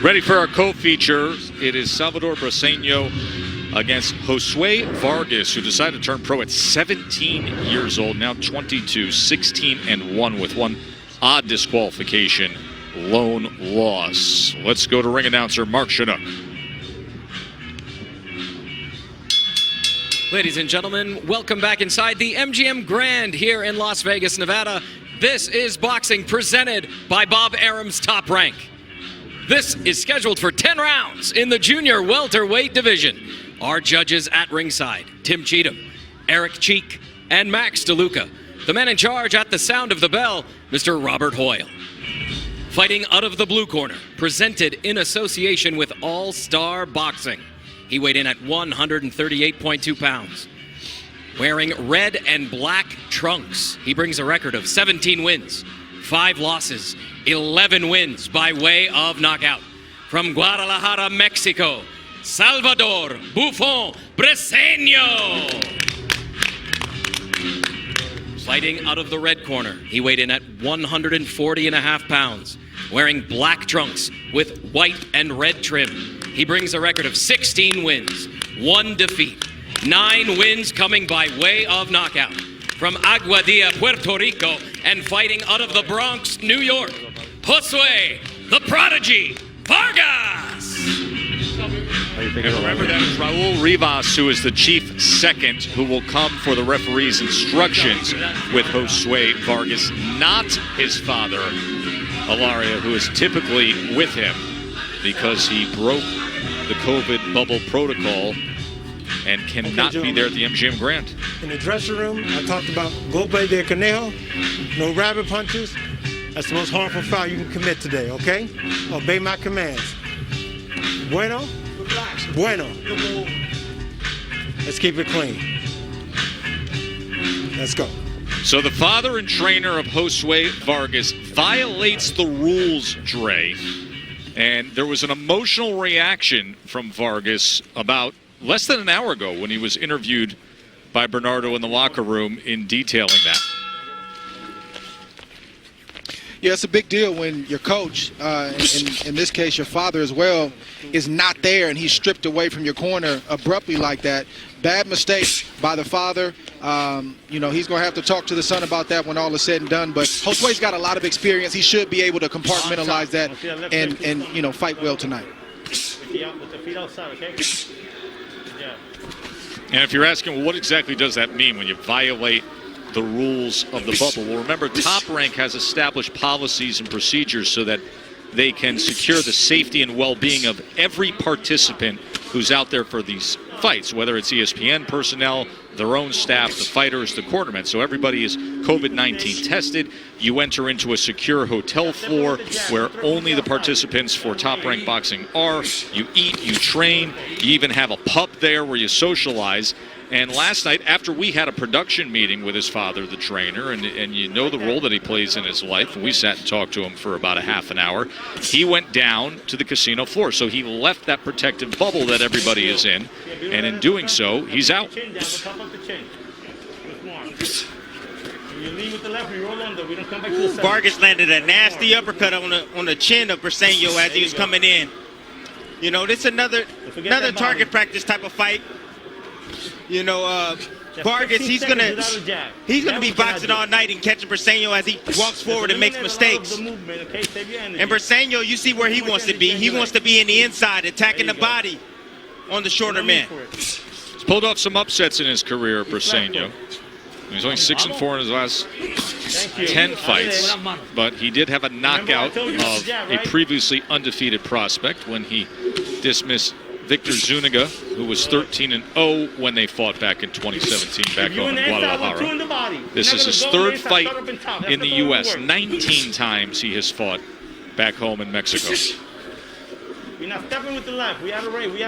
Ready for our co-feature. It is Salvador Briceno against Josue Vargas, who decided to turn pro at 17 years old, now 22, 16-1 with one odd disqualification, lone loss. Let's go to ring announcer Mark Chinook. Ladies and gentlemen, welcome back inside the MGM Grand here in Las Vegas, Nevada. This is boxing presented by Bob Arum's Top Rank. This is scheduled for 10 rounds in the junior welterweight division. Our judges at ringside, Tim Cheatham, Eric Cheek, and Max DeLuca. The man in charge at the sound of the bell, Mr. Robert Hoyle. Fighting out of the blue corner, presented in association with All Star Boxing. He weighed in at 138.2 pounds. Wearing red and black trunks, he brings a record of 17 wins, 5 losses, 11 wins by way of knockout. From Guadalajara, Mexico, Salvador Buffon Briceno. Fighting out of the red corner, he weighed in at 140.5 pounds. Wearing black trunks with white and red trim. He brings a record of 16 wins, 1 defeat, 9 wins coming by way of knockout. From Aguadilla, Puerto Rico, and fighting out of the Bronx, New York, Josue, the Prodigy, Vargas! And remember, that is Raul Rivas, who is the chief second, who will come for the referee's instructions with Josue Vargas, not his father, Alaria, who is typically with him because he broke the COVID bubble protocol and cannot be there at the MGM Grand. In the dressing room, I talked about golpe de conejo, no rabbit punches. That's the most harmful foul you can commit today, okay? Obey my commands. Bueno? Bueno. Let's keep it clean. Let's go. So the father and trainer of Josue Vargas violates the rules, Dre. And there was an emotional reaction from Vargas about less than an hour ago when he was interviewed by Bernardo in the locker room in detailing that. Yeah, it's a big deal when your coach, in this case your father as well, is not there and he's stripped away from your corner abruptly like that. Bad mistake by the father. You know, he's going to have to talk to the son about that when all is said and done. But Josue's got a lot of experience. He should be able to compartmentalize that and you know, fight well tonight. And if you're asking, well, what exactly does that mean when you violate the rules of the bubble? Well, remember, Top Rank has established policies and procedures so that they can secure the safety and well-being of every participant who's out there for these fights, whether it's ESPN personnel, their own staff, the fighters, the cornermen. So everybody is COVID-19 tested. You enter into a secure hotel floor where only the participants for Top Rank Boxing are. You eat, you train, you even have a pub there where you socialize. And last night, after we had a production meeting with his father, the trainer, and you know the role that he plays in his life, and we sat and talked to him for about a half an hour, he went down to the casino floor. So he left that protective bubble that everybody is in, and in doing so, he's out. Vargas landed a nasty uppercut on the chin of Briceno as he was coming in. You know, this is another target practice type of fight. You know, Vargas, he's gonna be boxing all night and catching Briceno as he walks forward and makes mistakes. And Briceno, you see where he wants to be. He wants to be in the inside, attacking the body on the shorter man. He's pulled off some upsets in his career, Briceno. He's only 6-4 in his last 10 fights, but he did have a knockout of a previously undefeated prospect when he dismissed Victor Zuniga, who was 13-0 when they fought back in 2017 back home in Guadalajara. This is his 3rd fight in the U.S. 19 times he has fought back home in Mexico. We're not stepping with the left. We out of range. We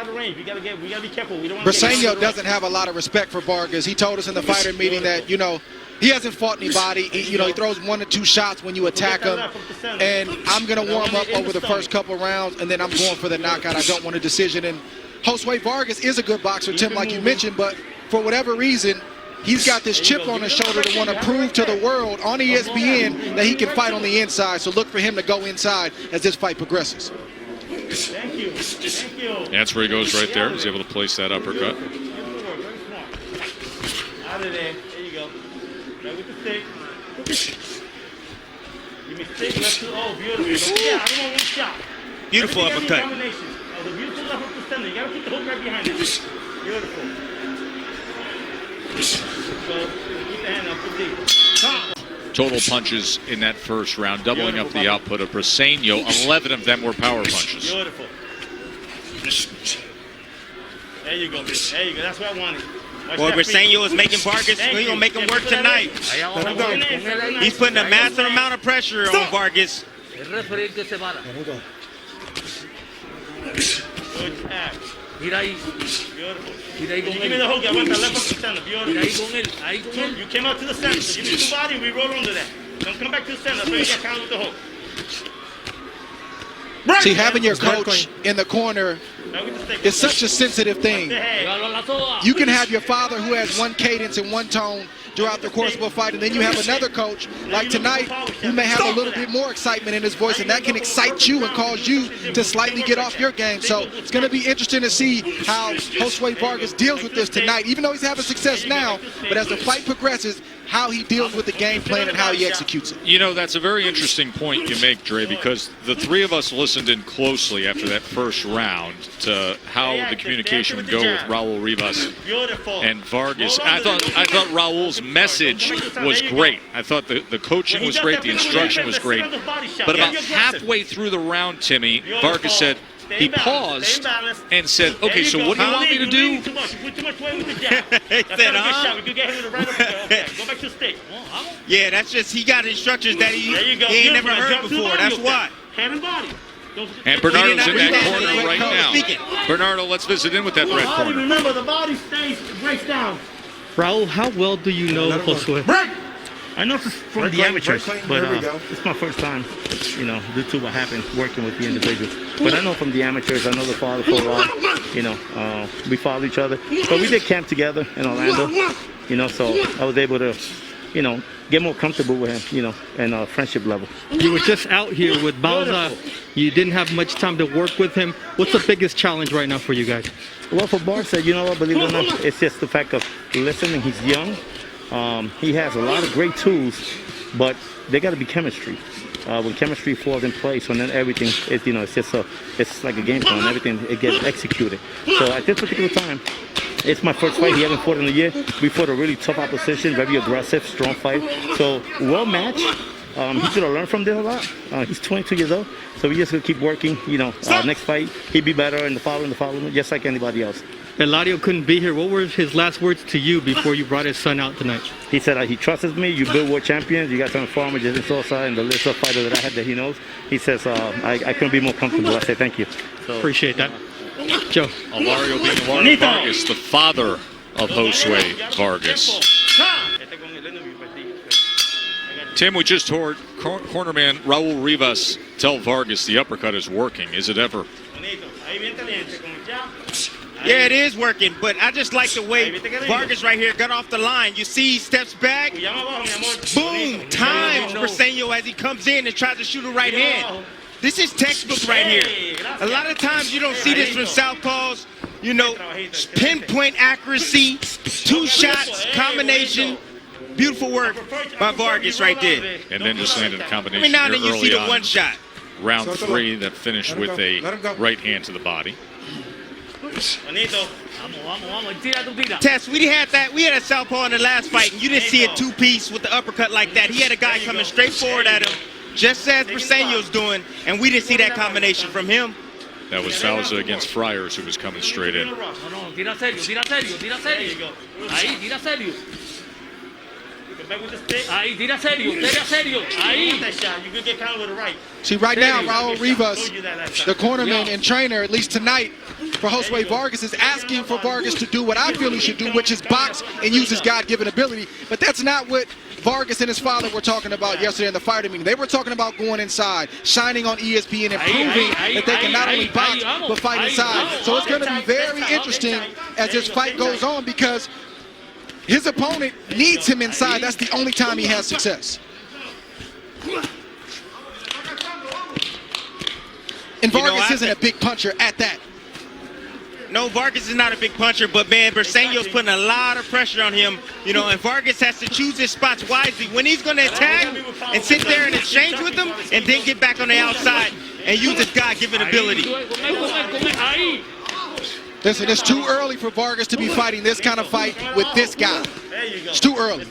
gotta be careful. We don't. Briceno doesn't have a lot of respect for Vargas. He told us in the fighter meeting that, you know, he hasn't fought anybody. He throws 1 or 2 shots when you attack him. And I'm going to warm up over the first couple rounds, and then I'm going for the knockout. I don't want a decision. And Josue Vargas is a good boxer, Tim, like you mentioned, but for whatever reason, he's got this chip on his shoulder to want to prove to the world on ESPN that he can fight on the inside. So look for him to go inside as this fight progresses. Thank you. Thank you. That's where he goes right there. He's able to place that uppercut. Beautiful work. Very smart. Out of there. There you go. Right with the stick. Give me stick. Let's do. Oh, beautiful. Yeah, I don't want one shot. Beautiful Everything uppercut. combination. Oh, the beautiful left hook to center. You gotta put the hook right behind it. Beautiful. So keep the hand up. Put deep. Total punches in that first round, doubling up the output of Briceno. 11 of them were power punches. Beautiful. There you go. There you go. That's what I wanted. Boy, Briceno is making Vargas. He's going to make him work tonight. He's putting a massive amount of pressure on Vargas. Good tap. Beautiful. Give me the hook. I want the left up to center. Beautiful. You came out to the center. So give me two body. We roll under that. Don't come back to the center. So you get counted with the hook. See, having your coach in the corner is such a sensitive thing. You can have your father who has one cadence and one tone throughout the course of a fight, and then you have another coach like tonight who may have a little bit more excitement in his voice, and that can excite you and cause you to slightly get off your game. So it's going to be interesting to see how Josue Vargas deals with this tonight, even though he's having success now, but as the fight progresses, how he deals with the game plan and how he executes it. You know, that's a very interesting point you make, Dre, because the three of us listened in closely after that first round to how the communication would go with Raul Rivas and Vargas. I thought Raul's message was great. I thought the coaching was great, the instruction was great. But about halfway through the round, Timmy, Vargas said, he paused and said, okay, so what do you want me to do? He said, huh? Go back to stick. Yeah, that's just, he got instructions that he ain't never heard before. That's why. Head and body. And Bernardo's in that corner right now. Bernardo, let's visit in with that red corner. Remember, the body breaks down. Raul, how well do you know Josue? I know this from the amateurs, but it's my first time, you know, due to what happened working with the individuals. But I know from the amateurs, I know the father for a while, you know, we followed each other. But we did camp together in Orlando, you know, so I was able to, you know, get more comfortable with him, you know, and friendship level. You were just out here with Bauza. You didn't have much time to work with him. What's the biggest challenge right now for you guys? Well, for Barca, you know what, believe it or not, it's just the fact of listening. He's young. He has a lot of great tools, but they got to be chemistry. When chemistry falls in place, and then everything is, you know, it's like a game plan. Everything it gets executed. So at this particular time, it's my first fight. He hasn't fought in a year. We fought a really tough opposition, very aggressive, strong fight. So well matched. He's gonna learn from this a lot. He's 22 years old, so we just gonna keep working. You know, next fight he'd be better, and the following, just like anybody else. Eladio couldn't be here. What were his last words to you before you brought his son out tonight? He said he trusts me. You build world champions. You got some former Jason Sosa and the list of fighters that I had that he knows. He says I couldn't be more comfortable. I say thank you. So, appreciate that. Joe. Alario being Alario Vargas, the father of Josue Vargas. Tim, we just heard cornerman Raul Rivas tell Vargas the uppercut is working. Is it ever? Yeah, it is working, but I just like the way Vargas right here got off the line. You see, he steps back, boom, times Briceno as he comes in and tries to shoot a right hand. This is textbook right here. A lot of times you don't see this from southpaws. You know, pinpoint accuracy, two shots, combination. Beautiful work by Vargas right there. And then just landed a combination Every now and then you see the on. one shot. Round 3 that finished with a right hand to the body. Tess, we had a southpaw in the last fight, and you didn't see a two-piece with the uppercut like that. He had a guy coming straight forward at him, just as Briceno's doing, and we didn't see that combination from him. That was Salvador against Friars, who was coming straight in. See, right now, Raul Rivas, the cornerman and trainer, at least tonight, for Josue Vargas, is asking for Vargas to do what I feel he should do, which is box and use his God-given ability. But that's not what Vargas and his father were talking about yesterday in the fighter meeting. They were talking about going inside, shining on ESPN, and proving that they can not only box, but fight inside. So it's going to be very interesting as this fight goes on, because his opponent needs him inside. That's the only time he has success. And You know, Vargas I isn't a big puncher at that. No, Vargas is not a big puncher, but man, Briceño's putting a lot of pressure on him. You know, and Vargas has to choose his spots wisely. When he's going to attack and sit there and exchange with him, and then get back on the outside and use his God-given ability. Listen, it's too early for Vargas to be fighting this kind of fight with this guy. It's too early.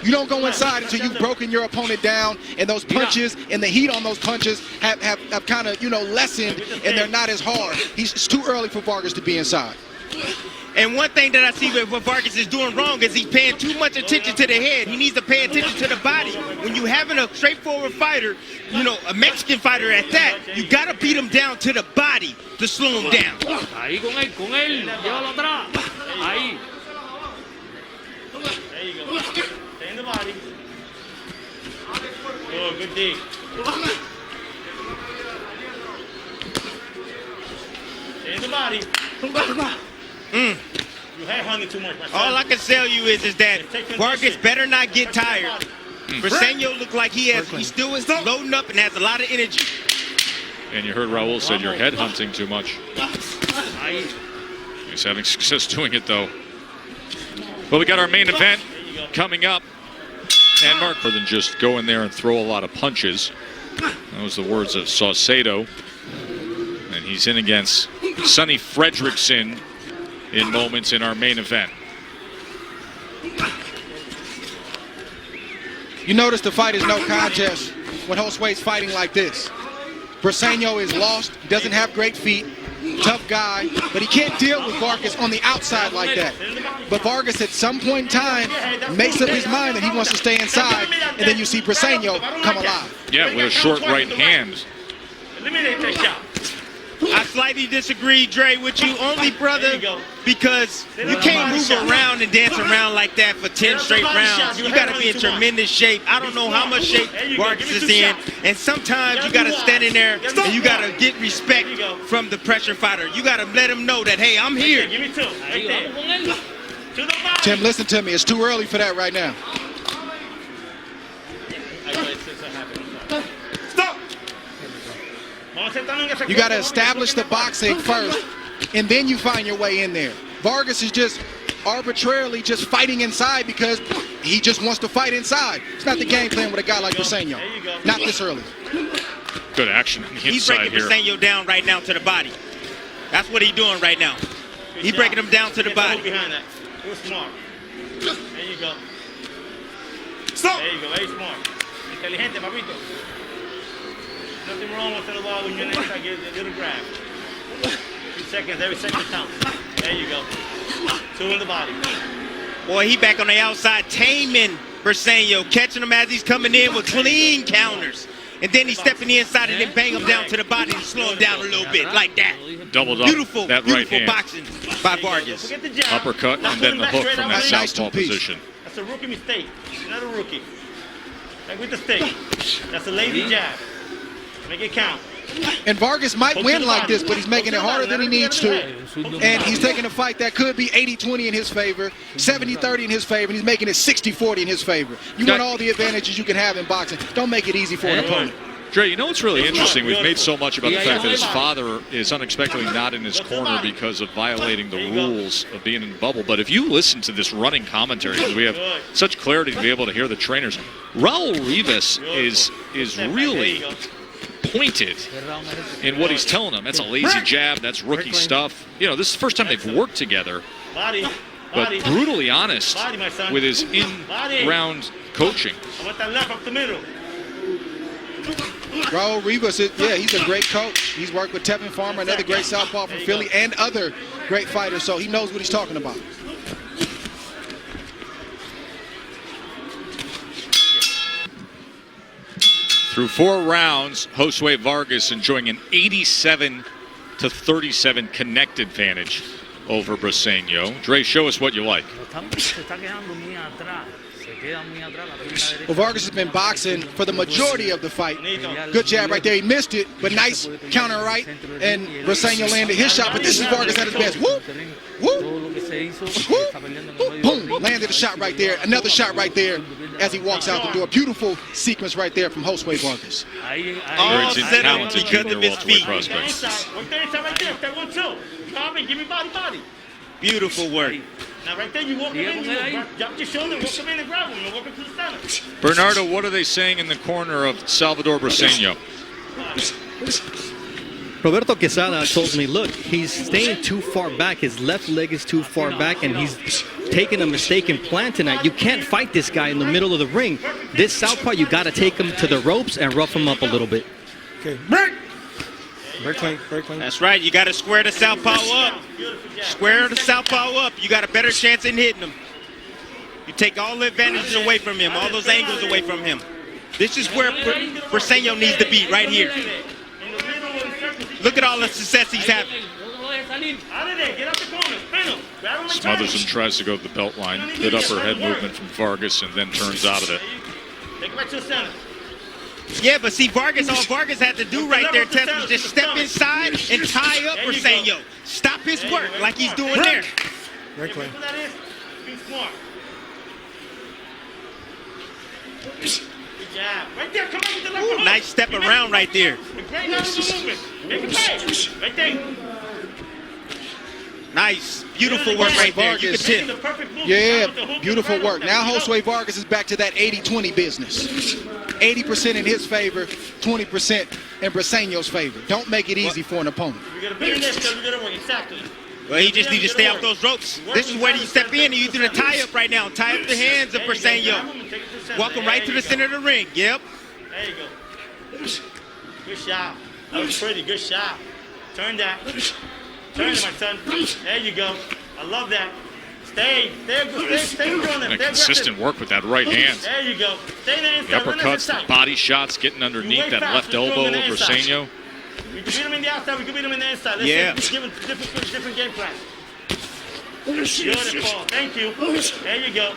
You don't go inside until you've broken your opponent down, and those punches and the heat on those punches have kind of, you know, lessened, and they're not as hard. It's too early for Vargas to be inside. And one thing that I see what Vargas is doing wrong is he's paying too much attention to the head. He needs to pay attention to the body. When you having a straightforward fighter, you know, a Mexican fighter at that, you got to beat him down to the body to slow him down. Ahí con él, llévalo atrás. Ahí. There you go. Stay in the body. Oh, good dig. Stay in the body. You headhunting too much, my son. All I can tell you is that Vargas better not get tired. Briceño look like he still is loading up and has a lot of energy. And you heard Raul said you're headhunting too much. He's having success doing it, though. Well, we got our main event coming up. And Mark, more than just go in there and throw a lot of punches. That was the words of Saucedo. And he's in against Sonny Fredrickson in moments in our main event. You notice the fight is no contest when Josue's fighting like this. Briceno is lost, doesn't have great feet, tough guy, but he can't deal with Vargas on the outside like that. But Vargas at some point in time makes up his mind that he wants to stay inside, and then you see Briceno come alive. Yeah, with a short right hand. Eliminate that shot. I slightly disagree, Dre, with you, only brother, because you can't move around and dance around like that for 10 straight rounds. You got to be in tremendous shape. I don't know how much shape Vargas is in, and sometimes you got to stand in there and you got to get respect from the pressure fighter. You got to let him know that, hey, I'm here. Give me two. Right there. To the body. Tim, listen to me. It's too early for that right now. Stop. You got to establish the boxing first, and then you find your way in there. Vargas is just arbitrarily just fighting inside because he just wants to fight inside. It's not the game plan with a guy like Briceno. Not this early. Good action on the He's inside breaking here. Briceño down right now to the body. That's what he's doing right now. He's breaking him down to the body. Behind that. It was smart. There you go. Stop. There you go. Very smart. Inteligente, papito. Nothing wrong with Salvador when you're inside. Get a little grab. 2 seconds. Every second counts. There you go. Two in the body. Boy, he back on the outside, taming Briceño, catching him as he's coming in with clean counters. And then he's stepping inside and then bang him down to the body and slow him down a little bit, like that. Doubled up Beautiful, that right beautiful hand. boxing by Vargas. Forget the jab. Uppercut and then the hook from that That's a nice southpaw two-piece. position. That's a rookie mistake. You're not a rookie. Like with the stick. That's a lazy jab. Make it count. And Vargas might win like this, but he's making it harder than he needs to. And he's taking a fight that could be 80-20 in his favor, 70-30 in his favor, and he's making it 60-40 in his favor. You want all the advantages you can have in boxing. Don't make it easy for an opponent. Dre, you know what's really interesting? We've made so much about the fact that his father is unexpectedly not in his corner because of violating the rules of being in the bubble. But if you listen to this running commentary, because we have such clarity to be able to hear the trainers, Raul Rivas is really pointed in what he's telling them. That's a lazy jab. That's rookie stuff. You know, this is the first time they've worked together. Body. But brutally honest with his in-round coaching. How about that left up the middle? Raul Rivas, he's a great coach. He's worked with Tevin Farmer, another great southpaw from Philly, and other great fighters, so he knows what he's talking about. Through 4 rounds, Josue Vargas enjoying an 87-37 connect advantage over Briceño. Dre, show us what you like. Se está quejando muy atrás. Se Well, Vargas has been boxing for the majority of the fight. Good jab right there. He missed it, but nice counter right. And Briceno landed his shot, but this is Vargas at his best. Whoop, whoop, whoop, boom. Landed a shot right there. Another shot right there as he walks out the door. Beautiful sequence right there from Josue Vargas. All Very set up talented because junior of his welterweight feet. prospect. Work that inside right there. That 1-2. Come in, give me body. Beautiful work. Now right there, you walk him in, you drop your shoulder, walk him in and grab him. You walk him to the center. Bernardo, what are they saying in the corner of Salvador Briceno? Roberto Quesada told me, look, he's staying too far back. His left leg is too far back, and he's taking a mistaken plan tonight. You can't fight this guy in the middle of the ring. This southpaw, you got to take him to the ropes and rough him up a little bit. Okay, break. Very clean, very clean. That's right. You got to square the southpaw up. Square the southpaw up. You got a better chance in hitting him. You take all the advantages away from him, all those angles away from him. This is where Briceno needs to be, right here. Look at all the success he's having. Smothers and tries to go to the belt line. Good upper head movement from Vargas and then turns out of it. Take it back to the center. Yeah, but see, Vargas, all Vargas had to do right there, Tess, was just step inside and tie up Briceno. Stop his work like he's doing there. Very clean. Be smart. Good job. Right there, come on with the left hook. Nice step around right there. Great movement. Make it pay. Right there. Nice, beautiful work right there. You can tell. Yeah, beautiful work. Now Josue Vargas is back to that 80-20 business. 80% in his favor, 20% in Briceno's favor. Don't make it easy for an opponent. We gotta be in this because we gotta work. Exactly. Well, he just needs to stay off those ropes. This is where you step in and you do the tie-up right now. Tie up the hands of Briceno. Walk him right to the center of the ring. Yep. There you go. Good shot. That was pretty. Good shot. Turn that. Turn it, my son. There you go. I love that. Stay on them. Consistent work with that right hand. There you go. Stay there The uppercuts, the body shots, getting underneath that left elbow of Briceno. We can beat him in the outside. We can beat him in the inside. Let's give him different game plan. Beautiful. Thank you. There you go.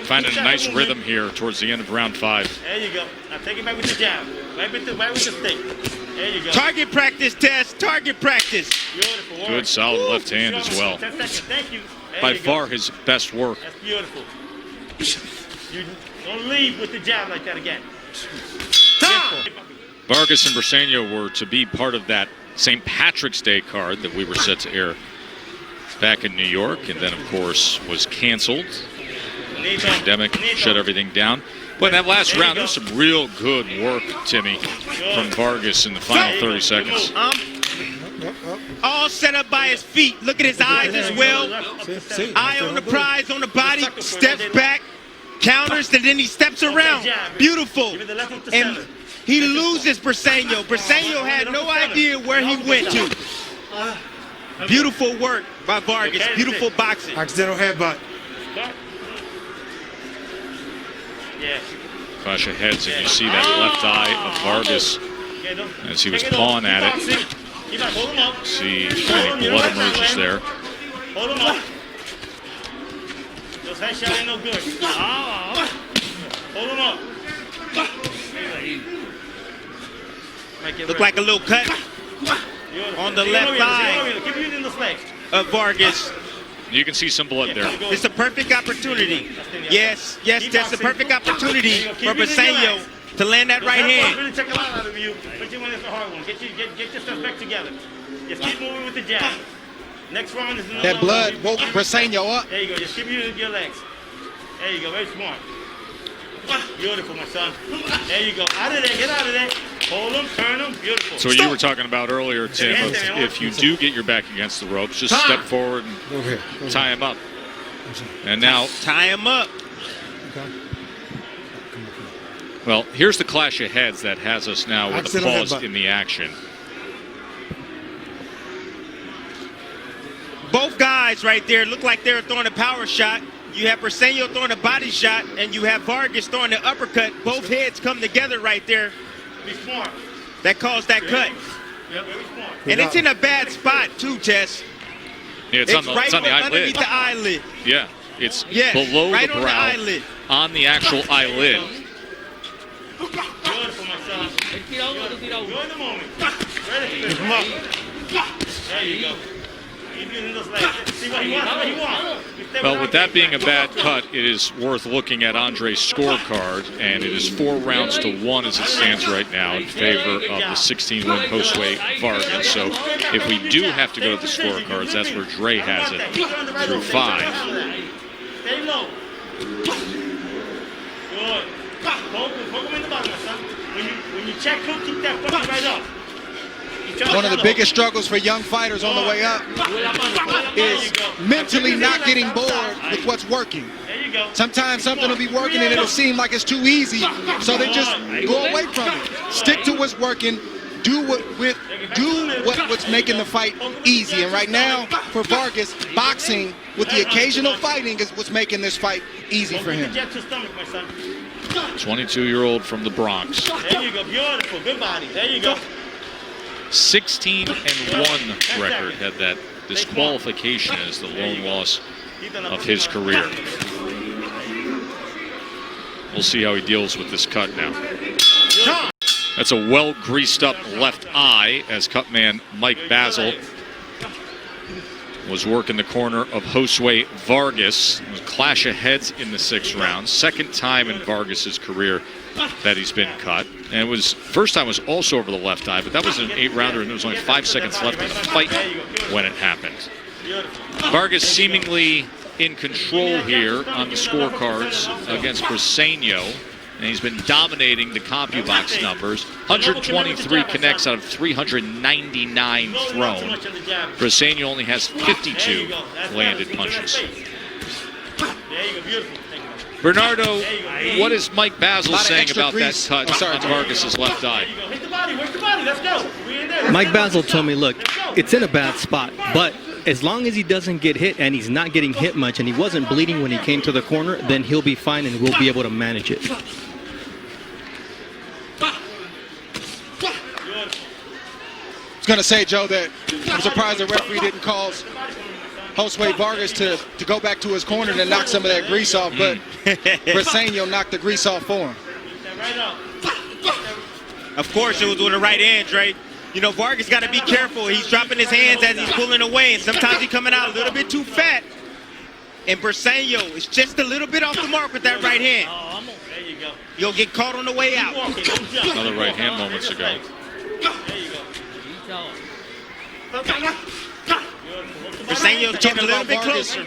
Finding a nice rhythm here towards the end of round 5. There you go. Now take it back with the jab. Right with the stick. There you go. Target practice, Tess. Target practice. Beautiful work. Good solid left hand as well. 10 seconds. Thank you. By far his best work. That's beautiful. You don't leave with the jab like that again. Vargas and Briceno were to be part of that St. Patrick's Day card that we were set to air back in New York, and then of course was canceled. The pandemic shut everything down. But in that last round, there's some real good work, Timmy, from Vargas in the final 30 seconds. All set up by his feet. Look at his eyes as well. Eye on the prize, on the body, steps back, counters, and then he steps around. Beautiful. And he loses Briceno. Briceno had no idea where he went to. Beautiful work by Vargas. Beautiful boxing. Accidental headbutt. Yeah. Clash of heads, and you see that left eye of Vargas as he was pawing at it. See any blood emerges there. Hold him up. Those headshots ain't no good. Hold him up. Look like a little cut on the left thigh Keep using those legs. of Vargas. You can see some blood there. It's a perfect opportunity. Yes, that's a perfect opportunity for Briceno to land that right hand. Really take a lot out of you, but you win this a hard one. Get yourself back together. Just keep moving with the jab. Next round is another That blood woke Briceno up. There you go. Just keep using your legs. There you go. Very smart. Beautiful, my son. There you go. Out of there. Get out of there. Hold him. Turn him. Beautiful. So what you were talking about earlier, Tim, if you do get your back against the ropes, just step forward and tie him up. And now, Tie him up. well, here's the clash of heads that has us now with a pause in the action. Both guys right there look like they're throwing a power shot. You have Briceno throwing a body shot, and you have Vargas throwing the uppercut. Both heads come together right there. Be smart. That caused that cut. Very smart. And it's in a bad spot too, Tess. Yeah, it's on the right eyelid. underneath the eyelid. Yeah. It's Yes, below right the on the brow, eyelid. on the actual eyelid. Beautiful, my son. Tira uno, tú tira Go uno. in the moment. Ready? Come on. There you go. Keep using those legs. See what he wants, what he wants. Well, with that being a bad cut, it is worth looking at Andre's scorecard, and it is 4 rounds to 1 as it stands right now in favor of the 16-win Josue Vargas. So if we do have to go to the scorecards, that's where Dre has it through 5. Stay low. Good. Poke him in the bottom, my son. When you check hook, keep that fucking right up. One of the biggest struggles for young fighters on the way up is mentally not getting bored with what's working. There you go. Sometimes something will be working and it'll seem like it's too easy, so they just go away from it. Stick to what's working. Do what's making the fight easy. And right now, for Vargas, boxing with the occasional fighting is what's making this fight easy for him. 22-year-old from the Bronx. There you go. Beautiful. Good body. There you go. 16-1 record, had that disqualification as the lone loss of his career. We'll see how he deals with this cut now. That's a well greased up left eye as cutman Mike Basil was working the corner of Josue Vargas. It was a clash of heads in the 6th round. Second time in Vargas's career that he's been cut. And it was, first time was also over the left eye, but that was an 8-rounder and there was only 5 seconds left in the fight when it happened. Vargas seemingly in control here on the scorecards against Briceno. And he's been dominating the CompuBox numbers. 123 connects out of 399 thrown. Briceno only has 52 landed punches. Bernardo, what is Mike Basil saying about that cut on Vargas's left eye? Hit the body. Work the body. Let's go. We in there. Mike Basil told me, look, it's in a bad spot, but as long as he doesn't get hit and he's not getting hit much and he wasn't bleeding when he came to the corner, then he'll be fine and we'll be able to manage it. I was going to say, Joe, that I'm surprised the referee didn't cause Josue Vargas to go back to his corner and knock some of that grease off, but Briceno knocked the grease off for him. Of course, it was with the right hand, Dre. You know, Vargas got to be careful. He's dropping his hands as he's pulling away, and sometimes he's coming out a little bit too fat. And Briceno is just a little bit off the mark with that right hand. There you go. You'll get caught on the way out. Another right hand moments ago. There you go. Briceno's getting a little bit closer.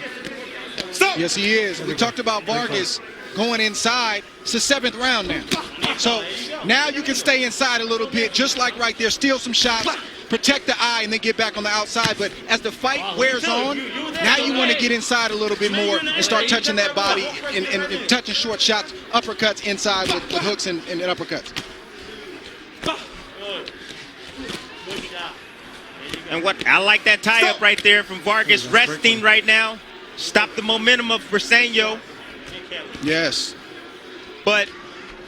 Yes, he is. We talked about Vargas going inside. It's the 7th round now. So now you can stay inside a little bit, just like right there, steal some shots, protect the eye, and then get back on the outside. But as the fight wears on, now you want to get inside a little bit more and start touching that body and touching short shots, uppercuts inside with hooks and uppercuts. And what I like that tie-up right there from Vargas, resting right now. Stop the momentum of Briceno. Yes. But,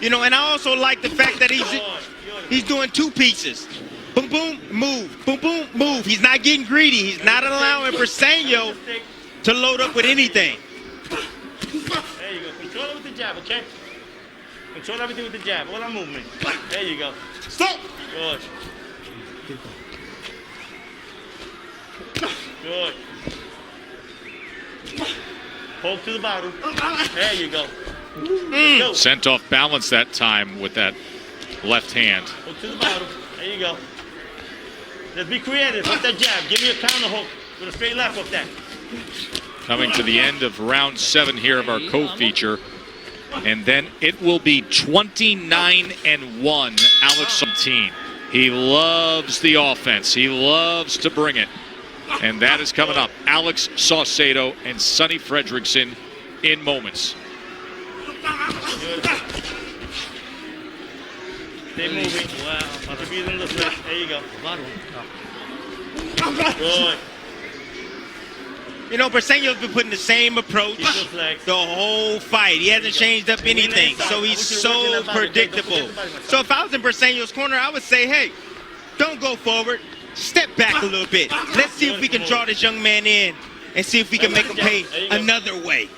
you know, and I also like the fact that he's doing 2 pieces. Boom, boom, move. Boom, boom, move. He's not getting greedy. He's not allowing Briceno to load up with anything. There you go. Control it with the jab, okay? Control everything with the jab. All that movement. There you go. Stop. Good. Good. Poke to the bottom. There you go. Let's go. Sent off balance that time with that left hand. Hook to the bottom. There you go. Let's be creative. With that jab. Give me a counter hook with a straight left with that. Coming to the end of round 7 here of our co-feature. And then it will be 29-1, Alex 17. He loves the offense. He loves to bring it. And that is coming up. Alex Saucedo and Sonny Fredrickson in moments. Stay moving. Wow. There you go. Good. You know, Briceno's been putting the same approach the whole fight. He hasn't changed up anything, so he's so predictable. So if I was in Briceno's corner, I would say, hey, don't go forward. Step back a little bit. Let's see if we can draw this young man in and see if we can make him pay another way.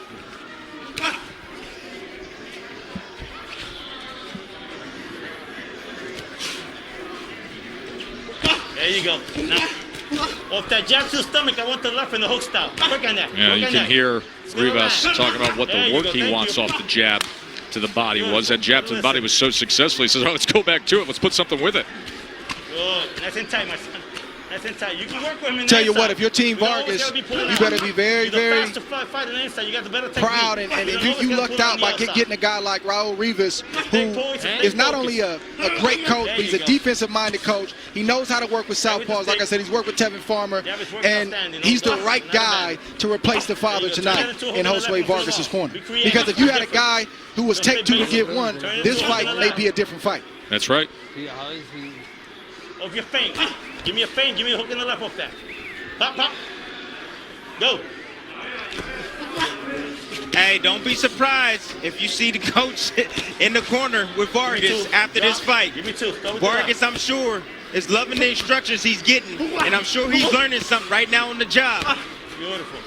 There you go. Now, off that jab to the stomach, I want the left and the hook style. Work on that. Yeah, Work you on can that. hear Let's get it Rivas back. talking about what There the you work go, he thank wants you. off the jab to the body was. That jab to the body was so successful. He says, oh, let's go back to it. Let's put something with it. Good. Nice and tight, my son. Nice and tight. You can work with him in Tell the you what, inside. if you're Team You don't always Vargas, gotta be pulling you out. better be very, You're the very faster fighter on the inside. You got the better technique. proud, and don't if always you gotta lucked pull out on by the outside. getting a guy like Raul Rivas, who points and is stay not focused. only a great coach, but he's a There you go. defensive-minded coach. He knows how to work with southpaws. Like I said, he's worked with Tevin Farmer, Yeah, it's working and outstanding. he's the No right blocks, guy to replace the father There you go. Turn tonight it into a in hold on Josue the left, Vargas' pull it corner. off. We create Because if you had a different. guy who was Don't take play two to give basic. one, Turn it this into a fight hold on may the be a different fight. That's right. Off your feint. Give me a feint. Give me a hook in the left off that. Pop, pop. Go. Hey, don't be surprised if you see the coach in the corner with Vargas after this fight. Give me two. Start with Vargas, I'm sure, is loving the instructions he's getting, and I'm sure he's learning something right now on the job. Beautiful.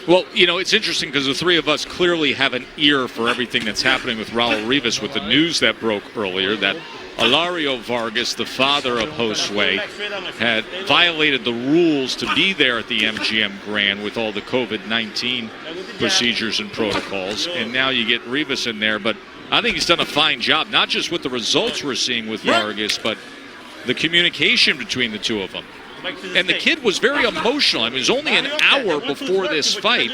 Well, you know, it's interesting because the three of us clearly have an ear for everything that's happening with Raul Rivas with the news that broke earlier that Hilario Vargas, the father of Josue, had violated the rules to be there at the MGM Grand with all the COVID-19 procedures and protocols. And now you get Rivas in there. But I think he's done a fine job, not just with the results we're seeing with Vargas, but the communication between the two of them. And the kid was very emotional. I mean, it was only an hour before this fight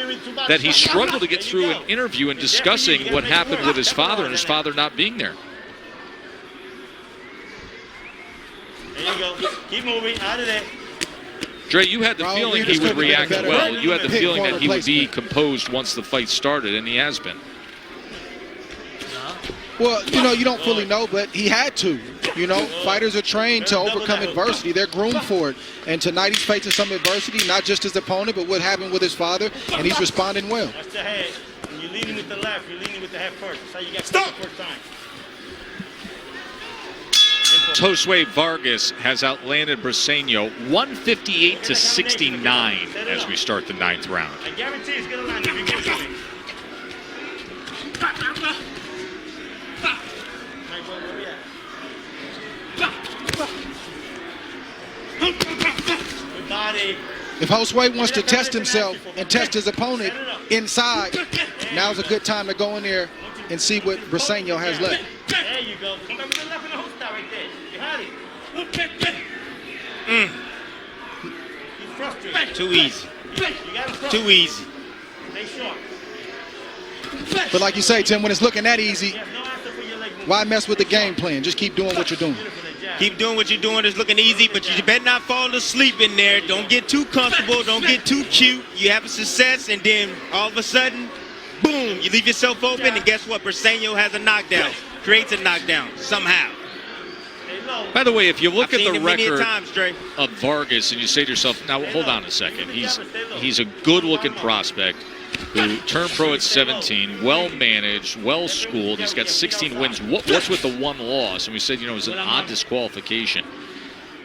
that he struggled to get through an interview and discussing what happened with his father and his father not being there. There you go. Keep moving. Out of there. Dre, you had the Raul feeling Rivas he would could've been a react better well. You had the pick feeling for that he would be replacement. composed once the fight started, and he has been. Well, you know, you don't fully know, but he had to. You know, fighters are trained to overcome adversity. They're groomed for it. And tonight he's facing some adversity, not just his opponent, but what happened with his father, and he's responding well. Watch the head. When you're leading with the left, you're leading with the head first. That's how you got to the first time. Josue Vargas has outlanded Briceno 158 to 69 as we start the 9th round. I guarantee it's going to land if you give it to me. Mike, where we at? Good body. If Josue wants to test himself and test his opponent inside, now's a good time to go in there and see what Briceno has left. There you go. Come back with the left and the hook style right there. You had it. He's frustrated. Too easy. You got him frustrated. Too easy. Stay short. But like you say, Tim, when it's looking that easy, He has no answer for your leg movement. why mess with the game plan? Just keep doing what you're doing. Beautiful, that jab. Keep doing what you're doing. It's looking easy, but you better not fall asleep in there. Don't get too comfortable. Don't get too cute. You have a success, and then all of a sudden, boom, you leave yourself open, and guess what? Briceno has a knockdown. Creates a knockdown somehow. Stay low. By the way, if you look I've at seen the it many a record times, Dre. of Vargas and you say to yourself, now hold on a second, he's a good-looking prospect who turned pro at 17, well-managed, well-schooled. He's got 16 wins. What's with the one loss? And we said, you know, it was an odd disqualification.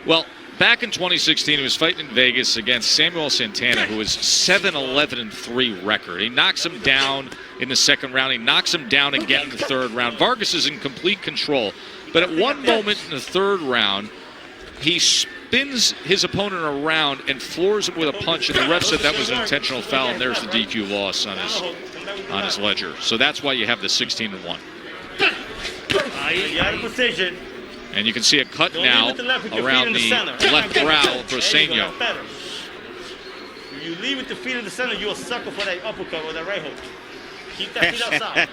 Well, back in 2016, he was fighting in Vegas against Samuel Santana, who was 7-11-3 record. He knocks him down in the second round. He knocks him down again in the third round. Vargas is in complete control. But at one moment in the third round, he spins his opponent around and floors him with a punch, and the ref said that was an intentional foul, and there's the DQ loss on his ledger. So that's why you have the 16-1. You out of position. And you can see a cut Don't now leave with the left with your around feet in the the center. left brow for There you go, Briceno. that's better. If you leave with the feet in the center, you're a sucker for that uppercut or that right hook. Keep that feet outside.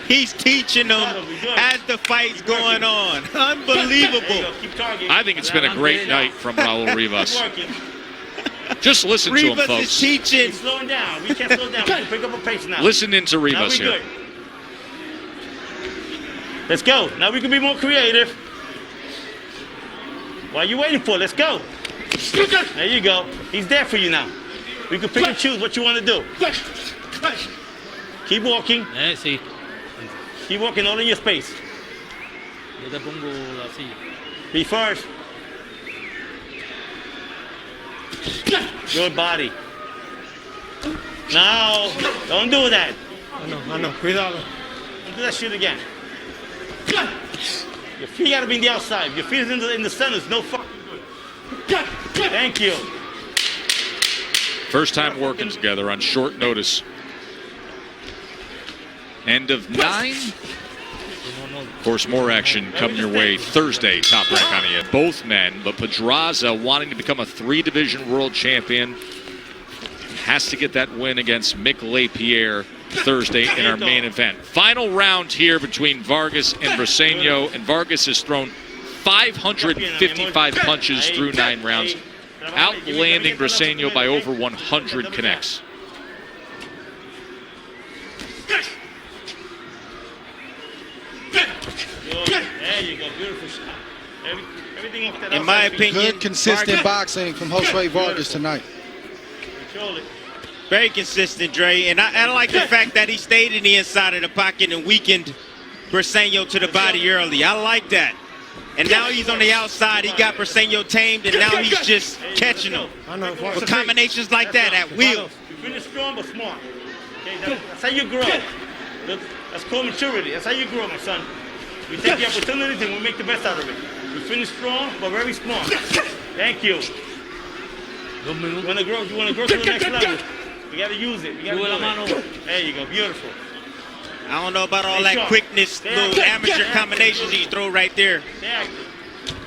He's teaching them as the fight's going on. There you Unbelievable. go. Keep targeting. I think it's been a great night from Raul Rivas. Keep working. Just listen to him, Rivas is folks. teaching. He's slowing down. We can't slow down. We can pick up a pace now. Listen into Now Rivas we here. good. Let's go. Now we can be more creative. What are you waiting for? Let's go. There you go. He's there for you now. We can pick and choose what you want to do. Keep walking. Sí. Keep walking all in your space. Yo te pongo la silla. Be first. Good body. No, don't do that. I know. Cuidado. Don't do that shit again. Your feet gotta be in the outside. If your feet is in the center, it's no fucking good. Thank you. First time working together on short notice. End of 9. Of course, more action coming your way Thursday. Top Rank on the both men, but Pedraza wanting to become a 3-division world champion has to get that win against Mick LePierre Thursday in our main event. Final round here between Vargas and Briceno, and Vargas has thrown 555 punches through 9 rounds, outlanding Briceno by over 100 connects. There you go, beautiful shot. Everything off that In my outside feet. opinion, Good, consistent boxing from Josue Vargas tonight. Control it. very consistent, Dre. And I like the fact that he stayed in the inside of the pocket and weakened Briceno to the body early. I like that. And now he's on the outside. He got Briceno tamed, and now he's just catching him. With combinations like that at will. You finish strong but smart. Okay, that's how you grow. That's called maturity. That's how you grow, my son. We take the opportunities and we make the best out of it. We finish strong but very smart. Thank you. You want to grow to the next level. You got to use it. You got to do it. There you go. Beautiful. I don't know about all that quickness, little amateur combinations he throw right there.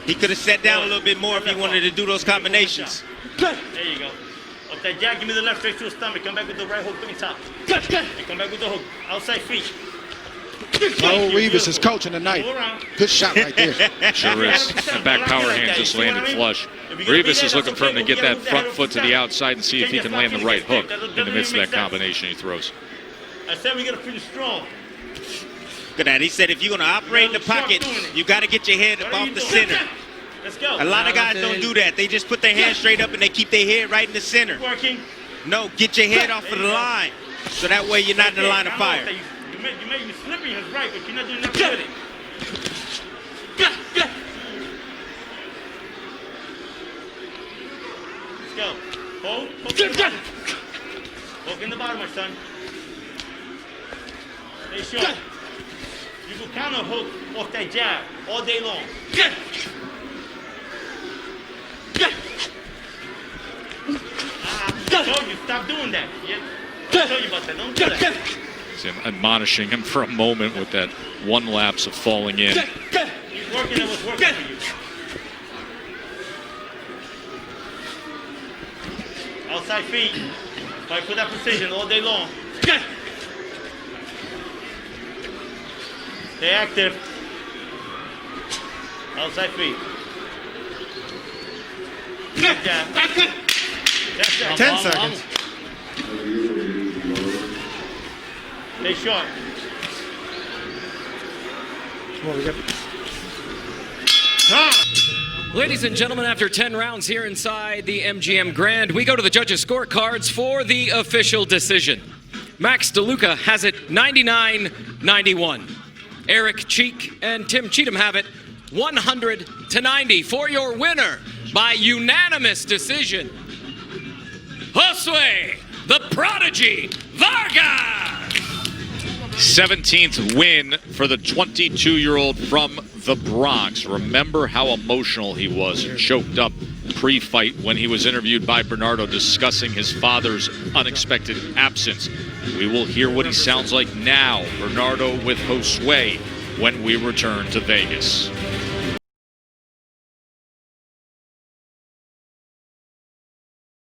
He could have sat down a little bit more if he wanted to do those combinations. There you go. Up that jab, give me the left straight to the stomach. Come back with the right hook, bring top. And come back with the hook. Outside feet. Oh, Rivas is coaching tonight. Good shot right there. Sure is. That back power hand just landed flush. Rivas is looking for him to get that front foot to the outside and see if he can land the right hook in the midst of that combination he throws. I said we got to finish strong. Look at that. He said if you're going to operate in the pocket, you got to get your head up off the center. Let's go. A lot of guys don't do that. They just put their hand straight up and they keep their head right in the center. Working. No, get your head off of the line. So that way you're not in the line of fire. You may be slipping is right, but you're not doing nothing with it. Let's go. Hold. Poke in the bottom. Poke in the bottom, my son. Stay short. You can counter hook off that jab all day long. I told you, stop doing that. I told you about that. Don't do that. Admonishing him for a moment with that one lapse of falling in. He's working and what's working for you. Outside feet. Fight for that precision all day long. Stay active. Outside feet. Good jab. That's it. 10 seconds. Stay short. Well, we got... Ladies and gentlemen, after 10 rounds here inside the MGM Grand, we go to the judges' scorecards for the official decision. Max DeLuca has it 99-91. Eric Cheek and Tim Cheatham have it 100-90 for your winner by unanimous decision, Josue, the Prodigy, Vargas! 17th win for the 22-year-old from the Bronx. Remember how emotional he was and choked up pre-fight when he was interviewed by Bernardo discussing his father's unexpected absence. We will hear what he sounds like now, Bernardo with Josue, when we return to Vegas.